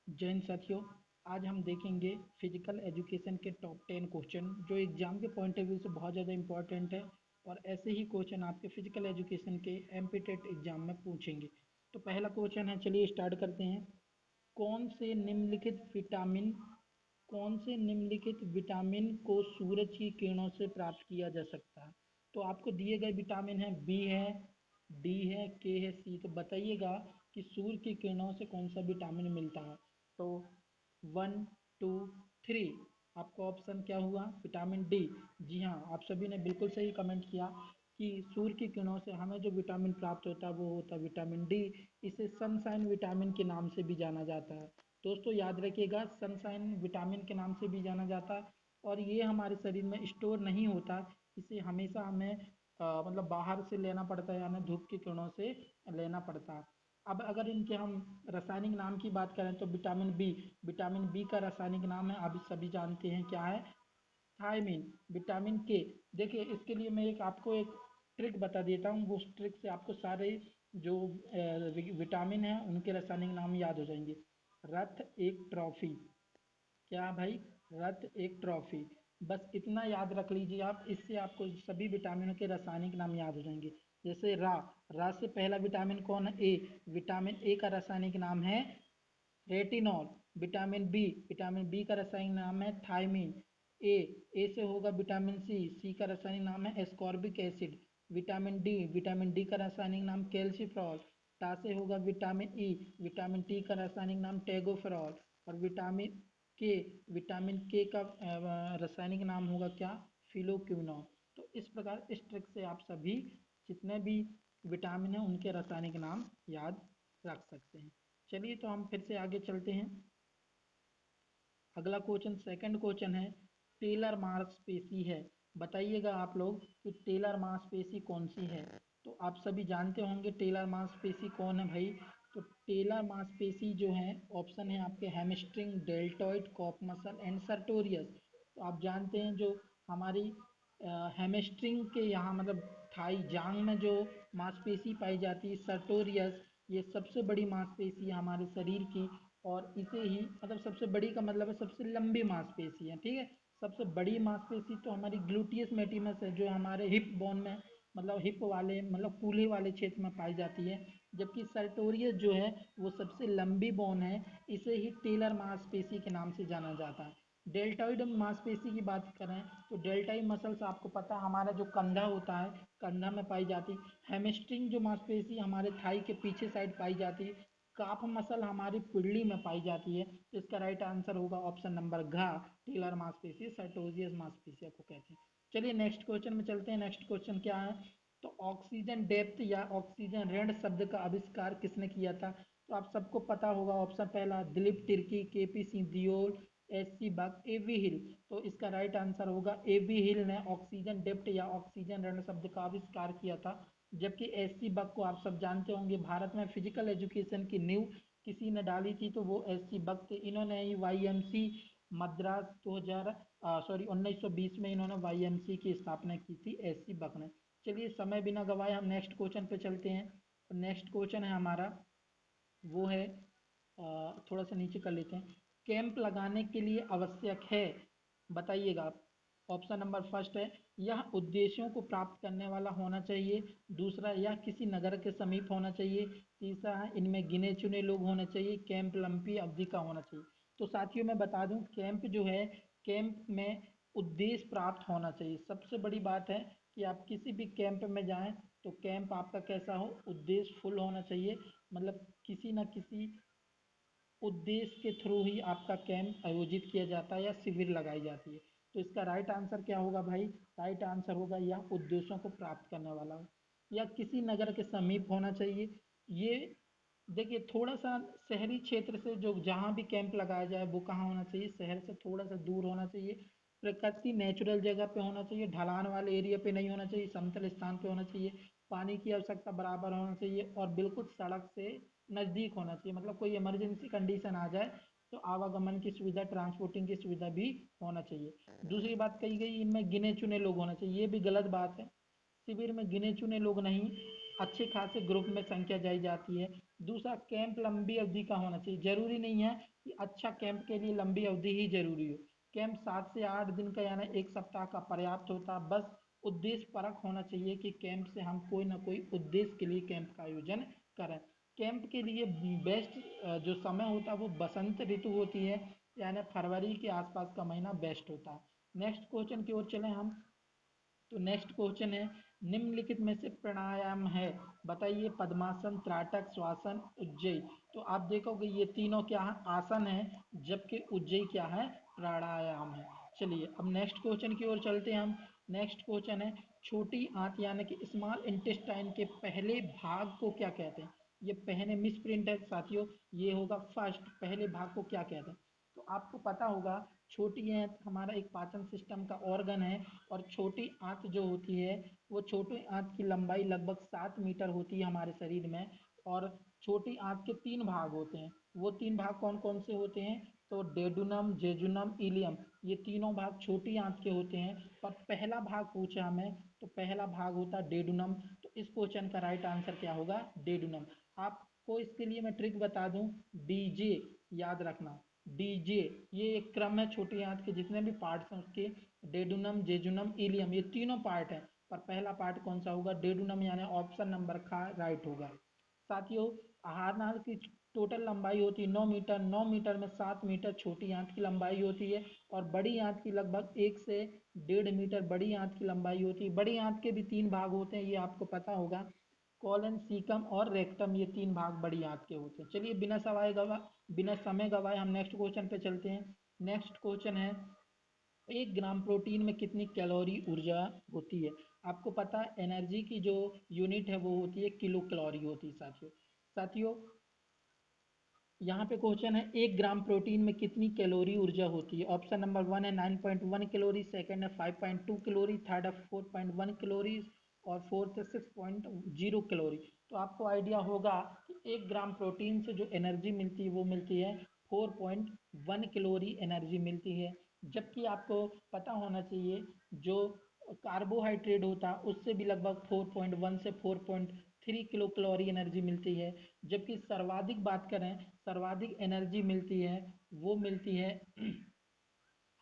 जय हिंद साथियों। आज हम देखेंगे फिजिकल एजुकेशन के टॉप 10 क्वेश्चन जो एग्जाम के पॉइंट ऑफ व्यू से बहुत ज़्यादा इंपॉर्टेंट है। और ऐसे ही क्वेश्चन आपके फिजिकल एजुकेशन के एमपी टेट एग्जाम में पूछेंगे। तो पहला क्वेश्चन है, चलिए स्टार्ट करते हैं। कौन से निम्नलिखित विटामिन कौन से निम्नलिखित विटामिन को सूरज की किरणों से प्राप्त किया जा सकता है? तो आपको दिए गए विटामिन है, बी है, डी है, के है, सी। तो बताइएगा कि सूर्य की किरणों से कौन सा विटामिन मिलता है। तो 1 2 3 आपका ऑप्शन क्या हुआ? Vitamin D. जी हाँ, आप सभी ने बिल्कुल सही कमेंट किया कि सूर्य की किरणों से हमें जो विटामिन प्राप्त होता है वो होता है विटामिन डी। इसे सनशाइन विटामिन के नाम से भी जाना जाता है। दोस्तों याद रखिएगा, सनशाइन विटामिन के नाम से भी जाना जाता है। और ये हमारे शरीर में स्टोर नहीं होता, इसे हमेशा हमें मतलब बाहर से लेना पड़ता है, यानी धूप की किरणों से लेना पड़ता है। अब अगर इनके हम रासायनिक नाम की बात करें तो विटामिन बी का रासायनिक नाम है, आप सभी जानते हैं क्या है? थायमीन। विटामिन के, देखिए इसके लिए मैं आपको एक ट्रिक बता देता हूँ। वो ट्रिक से आपको सारे जो विटामिन हैं उनके रासायनिक नाम याद हो जाएंगे। रथ एक ट्रॉफी। क्या भाई? रथ एक ट्रॉफी। बस इतना याद रख लीजिए आप, इससे आपको सभी विटामिनों के रासायनिक नाम याद हो जाएंगे। जैसे रा से पहला विटामिन कौन है? ए। विटामिन ए का रासायनिक नाम है रेटिनॉल। विटामिन बी का रासायनिक नाम है थायमीन। ए ए से होगा विटामिन सी। सी का रासायनिक नाम है एस्कॉर्बिक एसिड। विटामिन डी का रासायनिक नाम कैल्सिफ्रॉल। टा से होगा विटामिन ई। विटामिन टी का रासायनिक नाम टेगोफेरॉल। और के विटामिन के का रासायनिक नाम होगा क्या? फिलोक्विनोन। तो इस प्रकार इस ट्रिक से आप सभी जितने भी विटामिन हैं उनके रासायनिक नाम याद रख सकते हैं। चलिए तो हम फिर से आगे चलते हैं। अगला क्वेश्चन, सेकंड क्वेश्चन है, टेलर मांसपेशी है। बताइएगा आप लोग कि टेलर मांसपेशी कौन सी है। तो आप सभी जानते होंगे टेलर मांसपेशी कौन है भाई। तो टेलर मांसपेशी जो है, ऑप्शन है आपके hamstring, deltoid, calf muscle and sartorius. तो आप जानते हैं जो हमारी हैमस्ट्रिंग के यहाँ मतलब थाई जांग में जो मांसपेशी पाई जाती है सर्टोरियस, ये सबसे बड़ी मांसपेशी है हमारे शरीर की। और इसे ही मतलब सबसे बड़ी का मतलब है सबसे लंबी मांसपेशी है, ठीक है। सबसे बड़ी मांसपेशी तो हमारी ग्लूटियस मेटिमस है, जो हमारे हिप बोन में मतलब हिप वाले मतलब कूल्हे वाले क्षेत्र में पाई जाती है। जबकि सर्टोरियस जो है वो सबसे लंबी बोन है, इसे ही टेलर मांसपेशी के नाम से जाना जाता है। डेल्टॉइड मांसपेशी की बात करें तो डेल्टाई मसल्स आपको पता है हमारा जो कंधा होता है, कंधा में पाई जाती है। हैमस्ट्रिंग जो मांसपेशी हमारे थाई के पीछे साइड पाई जाती है। काफ मसल हमारी पिंडली में पाई जाती है। तो इसका राइट आंसर होगा ऑप्शन नंबर घ, टेलर मांसपेशी सर्टोरियस मांसपेशी को कहते हैं। चलिए नेक्स्ट क्वेश्चन में चलते हैं। नेक्स्ट क्वेश्चन क्या है? तो ऑक्सीजन डेप्थ या ऑक्सीजन ऋण शब्द का आविष्कार किसने किया था? तो आप सबको पता होगा, ऑप्शन पहला दिलीप तिर्की, केपी सिंह दियोल, एस.सी. बक, ए.वी. हिल। तो इसका राइट आंसर होगा ए.वी. हिल ने ऑक्सीजन डेप्थ या ऑक्सीजन ऋण शब्द का आविष्कार किया था। जबकि एस.सी. बक को आप सब जानते होंगे, भारत में फिजिकल एजुकेशन की नींव किसी ने डाली थी तो वो एस.सी. बक थे। इन्होंने ही वाईएमसी मद्रास 1920 में इन्होंने वाईएमसी की स्थापना की थी एस.सी. बक ने। चलिए समय बिना गवाए हम नेक्स्ट क्वेश्चन पे चलते हैं। नेक्स्ट क्वेश्चन है हमारा, वो है थोड़ा सा नीचे कर लेते हैं। कैंप लगाने के लिए आवश्यक है, बताइएगा आप। ऑप्शन नंबर फर्स्ट है, यह उद्देश्यों को प्राप्त करने वाला होना चाहिए। दूसरा, यह किसी नगर के समीप होना चाहिए। तीसरा है, इनमें गिने चुने लोग होने चाहिए। कैंप लंबी अवधि का होना चाहिए। तो साथियों मैं बता दूं, कैंप जो है, कैंप में उद्देश्य प्राप्त होना चाहिए। सबसे बड़ी बात है कि आप किसी भी कैंप में जाएं तो कैंप आपका कैसा हो, उद्देश्य फुल होना चाहिए। मतलब किसी न किसी उद्देश्य के थ्रू ही आपका कैंप आयोजित किया जाता है या शिविर लगाई जाती है। तो इसका राइट आंसर क्या होगा भाई? राइट आंसर होगा यह उद्देश्यों को प्राप्त करने वाला हो या किसी नगर के समीप होना चाहिए। ये देखिए, थोड़ा सा शहरी क्षेत्र से जो जहाँ भी कैंप लगाया जाए वो कहाँ होना चाहिए? शहर से थोड़ा सा दूर होना चाहिए। प्रकृति नेचुरल जगह पे होना चाहिए, ढलान वाले एरिया पे नहीं होना चाहिए, समतल स्थान पे होना चाहिए। पानी की आवश्यकता बराबर होना चाहिए और बिल्कुल सड़क से नज़दीक होना चाहिए। मतलब कोई इमरजेंसी कंडीशन आ जाए तो आवागमन की सुविधा, ट्रांसपोर्टिंग की सुविधा भी होना चाहिए। दूसरी बात कही गई, इनमें गिने चुने लोग होना चाहिए। ये भी गलत बात है। शिविर में गिने चुने लोग नहीं, अच्छे खासे ग्रुप में संख्या जाई जाती है। दूसरा कैंप लंबी अवधि का होना चाहिए, जरूरी नहीं है कि अच्छा कैंप के लिए लंबी अवधि ही जरूरी हो। कैंप 7 से 8 दिन का यानी 1 सप्ताह का पर्याप्त होता। बस उद्देश्य परक होना चाहिए कि कैंप से हम कोई ना कोई उद्देश्य के लिए कैंप का आयोजन करें। कैंप के लिए बेस्ट जो समय होता है वो बसंत ऋतु होती है, यानी फरवरी के आसपास का महीना बेस्ट होता है। नेक्स्ट क्वेश्चन की ओर चलें हम। तो नेक्स्ट क्वेश्चन है, निम्नलिखित में से प्राणायाम है, बताइए। पद्मासन, त्राटक, श्वासन, उज्जयी। तो आप देखोगे ये तीनों क्या है, आसन है, जबकि उज्जयी क्या है, प्राणायाम है। चलिए अब नेक्स्ट क्वेश्चन की ओर चलते हैं हम। नेक्स्ट क्वेश्चन है, छोटी आंत यानी कि स्मॉल इंटेस्टाइन के पहले भाग को क्या कहते हैं। ये पहले मिस प्रिंट है साथियों, ये होगा फर्स्ट, पहले भाग को क्या कहते हैं। तो आपको पता होगा छोटी आंत हमारा एक पाचन सिस्टम का ऑर्गन है, और छोटी आंत जो होती है वो छोटी आंत की लंबाई लगभग 7 मीटर होती है हमारे शरीर में। और छोटी आंत के 3 भाग होते हैं, वो 3 भाग कौन कौन से होते हैं। तो डेडुनम, जेजुनम, इलियम, ये तीनों भाग छोटी आंत के होते हैं। पर पहला भाग पूछा हमें, तो पहला भाग होता है डेडुनम। तो इस क्वेश्चन का राइट आंसर क्या होगा, डेडुनम। आपको इसके लिए मैं ट्रिक बता दूं, डीजे याद रखना। डीजे ये एक क्रम है, छोटी आंत के जितने भी पार्ट्स हैं उसके, डेडुनम, जेजुनम, इलियम, ये तीनों पार्ट हैं। पर पहला पार्ट कौन सा होगा, डेडुनम, यानी ऑप्शन नंबर का राइट होगा। साथियों, आहार नाल की टोटल लंबाई होती है 9 मीटर। 9 मीटर में 7 मीटर छोटी आंत की लंबाई होती है, और बड़ी आंत की लगभग 1 से 1.5 मीटर बड़ी आंत की लंबाई होती है। बड़ी आंत के भी 3 भाग होते हैं, ये आपको पता होगा, कॉलन, सीकम और रेक्टम, ये 3 भाग बड़ी आंत के होते हैं। चलिए बिना समय गवाए हम नेक्स्ट क्वेश्चन पे चलते हैं। नेक्स्ट क्वेश्चन है, 1 ग्राम प्रोटीन में कितनी कैलोरी ऊर्जा होती है। आपको पता है एनर्जी की जो यूनिट है वो होती है किलो कैलोरी होती है साथियों। साथियों, यहाँ पे क्वेश्चन है 1 ग्राम प्रोटीन में कितनी कैलोरी ऊर्जा होती है। ऑप्शन नंबर 1 है 9.1 कैलोरी, सेकंड है 5.2 कैलोरी, थर्ड है 4.1 कैलोरी, और फोर्थ है 6.0 कैलोरी। तो आपको आइडिया होगा कि 1 ग्राम प्रोटीन से जो एनर्जी मिलती है वो मिलती है 4.1 कैलोरी एनर्जी मिलती है। जबकि आपको पता होना चाहिए जो कार्बोहाइड्रेट होता है उससे भी लगभग 4.1 से 4.3 किलो कैलोरी एनर्जी मिलती है। जबकि सर्वाधिक बात करें, सर्वाधिक एनर्जी मिलती है, वो मिलती है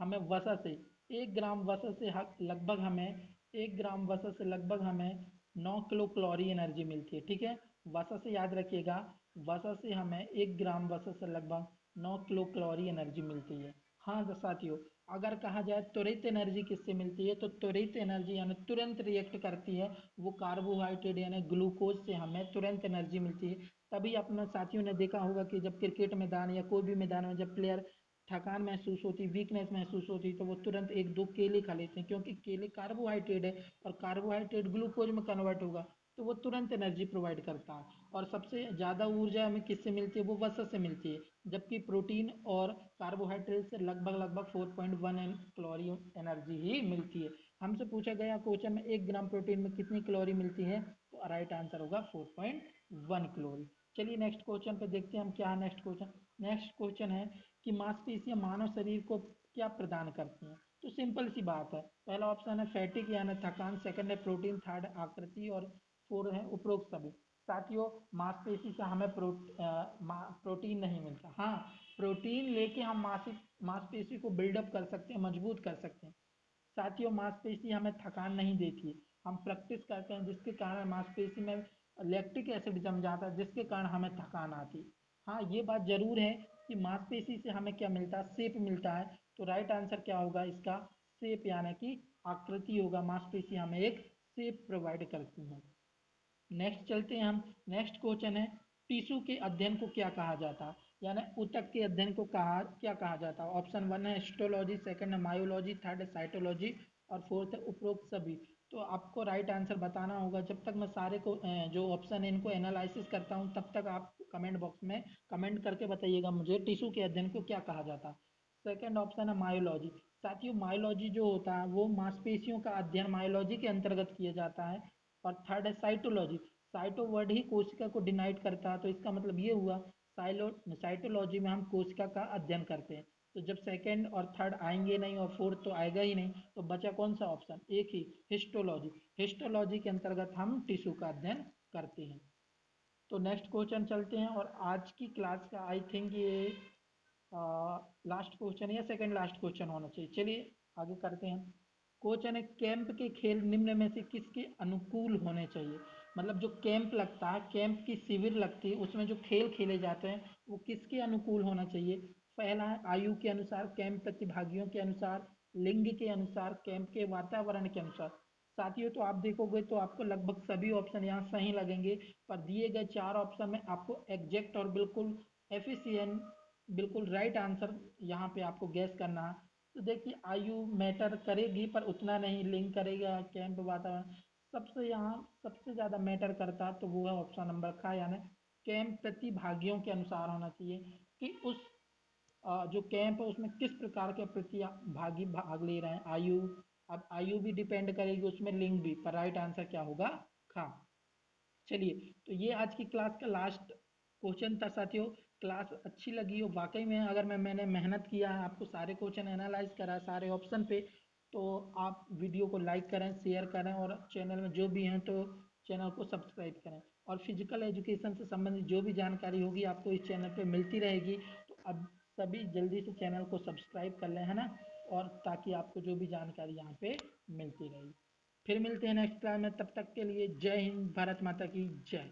हमें वसा से। 1 ग्राम वसा से लगभग हमें 1 ग्राम वसा से लगभग हमें 9 किलो कैलोरी एनर्जी मिलती है। ठीक है, वसा से याद रखिएगा, वसा से हमें 1 ग्राम वसा से लगभग 9 किलो कैलोरी एनर्जी मिलती है। हाँ तो साथियों, अगर कहा जाए त्वरित एनर्जी किससे मिलती है, तो त्वरित एनर्जी यानी तुरंत रिएक्ट करती है वो कार्बोहाइड्रेट यानी ग्लूकोज से हमें तुरंत एनर्जी मिलती है। तभी अपने साथियों ने देखा होगा कि जब क्रिकेट मैदान या कोई भी मैदान में जब प्लेयर थकान महसूस होती, वीकनेस महसूस होती, तो वो तुरंत 1-2 केले खा लेते हैं, क्योंकि केले कार्बोहाइड्रेट है, और कार्बोहाइड्रेट ग्लूकोज में कन्वर्ट होगा तो वो तुरंत एनर्जी प्रोवाइड करता है। और सबसे ज़्यादा ऊर्जा हमें किससे मिलती है, वो वसा से मिलती है। जबकि प्रोटीन और कार्बोहाइड्रेट से लगभग लगभग 4.1 कैलोरी एनर्जी ही मिलती है। हमसे पूछा गया क्वेश्चन में 1 ग्राम प्रोटीन में कितनी कैलोरी मिलती है, तो राइट आंसर होगा 4.1 कैलोरी। चलिए नेक्स्ट क्वेश्चन पे देखते हैं हम क्या है नेक्स्ट क्वेश्चन। नेक्स्ट क्वेश्चन है कि मांसपेशियां मानव शरीर को क्या प्रदान करती हैं। तो सिंपल सी बात है, पहला ऑप्शन है फैटिक यानी थकान, सेकंड है प्रोटीन, थर्ड आकृति, और फोर्थ है उपरोक्त सभी। साथियों, मांसपेशी से हमें प्रोटीन नहीं मिलता। हाँ, प्रोटीन लेके हम मांसपेशी को बिल्डअप कर सकते हैं, मजबूत कर सकते हैं। साथियों, मांसपेशी हमें थकान नहीं देती है, हम प्रैक्टिस करते हैं जिसके कारण मांसपेशी में लैक्टिक एसिड जम जाता है, जिसके कारण हमें थकान आती है। हाँ, ये बात जरूर है कि मांसपेशी से हमें क्या मिलता है, शेप मिलता है। तो राइट आंसर क्या होगा इसका, शेप यानी कि आकृति होगा। मांसपेशी हमें एक शेप प्रोवाइड करती है। नेक्स्ट चलते हैं हम। नेक्स्ट क्वेश्चन है, टिश्यू के अध्ययन को क्या कहा जाता है, यानी ऊतक के अध्ययन को क्या कहा जाता है। ऑप्शन 1 है हिस्टोलॉजी, सेकंड है मायोलॉजी, थर्ड है साइटोलॉजी, और फोर्थ है उपरोक्त सभी। तो आपको राइट आंसर बताना होगा। जब तक मैं सारे को जो ऑप्शन है इनको एनालिसिस करता हूँ, तब तक आप कमेंट बॉक्स में कमेंट करके बताइएगा मुझे टिश्यू के अध्ययन को क्या कहा जाता है। सेकेंड ऑप्शन है मायोलॉजी। साथियों, मायोलॉजी जो होता है वो मांसपेशियों का अध्ययन मायोलॉजी के अंतर्गत किया जाता है। और थर्ड है साइटोलॉजी। साइटो वर्ड ही कोशिका को डिनाइट करता है, तो इसका मतलब ये हुआ साइटोलॉजी में हम कोशिका का अध्ययन करते हैं। तो जब सेकंड और थर्ड आएंगे नहीं और फोर्थ तो आएगा ही नहीं, तो बचा कौन सा ऑप्शन, एक ही, हिस्टोलॉजी। हिस्टोलॉजी के अंतर्गत हम टिश्यू का अध्ययन करते हैं। तो नेक्स्ट क्वेश्चन चलते हैं, और आज की क्लास का आई थिंक ये लास्ट क्वेश्चन या सेकंड लास्ट क्वेश्चन होना चाहिए। चलिए आगे करते हैं। क्वेश्चन है, कैंप के खेल निम्न में से किसके अनुकूल होने चाहिए। मतलब जो कैंप लगता है, कैंप की शिविर लगती है, उसमें जो खेल खेले जाते हैं वो किसके अनुकूल होना चाहिए। पहला है आयु के अनुसार, कैंप प्रतिभागियों के अनुसार, लिंग के अनुसार, कैंप के वातावरण के अनुसार। साथियों तो आप देखोगे तो आपको लगभग सभी ऑप्शन यहाँ सही लगेंगे, पर दिए गए 4 ऑप्शन में आपको एग्जैक्ट और बिल्कुल एफिशिएंट, बिल्कुल राइट आंसर यहाँ पे आपको गैस करना है। तो देखिए आयु मैटर करेगी पर उतना नहीं, लिंक करेगा कैंप वातावरण। सबसे यहाँ सबसे ज़्यादा मैटर करता है तो वो है ऑप्शन नंबर का, यानी कैंप प्रतिभागियों के अनुसार होना चाहिए कि उस जो कैंप है उसमें किस प्रकार के प्रतिभागी भाग ले रहे हैं। आयु, अब आयु भी डिपेंड करेगी उसमें, लिंग भी, पर राइट आंसर क्या होगा, खा। चलिए तो ये आज की क्लास का लास्ट क्वेश्चन था साथियों। क्लास अच्छी लगी हो वाकई में, अगर मैंने मेहनत किया है, आपको सारे क्वेश्चन एनालाइज करा सारे ऑप्शन पे, तो आप वीडियो को लाइक करें, शेयर करें, और चैनल में जो भी हैं तो चैनल को सब्सक्राइब करें। और फिजिकल एजुकेशन से संबंधित जो भी जानकारी होगी आपको इस चैनल पे मिलती रहेगी। तो अब सभी जल्दी से चैनल को सब्सक्राइब कर लें, है ना, और ताकि आपको जो भी जानकारी यहाँ पे मिलती रहेगी। फिर मिलते हैं नेक्स्ट क्लास में, तब तक के लिए जय हिंद, भारत माता की जय।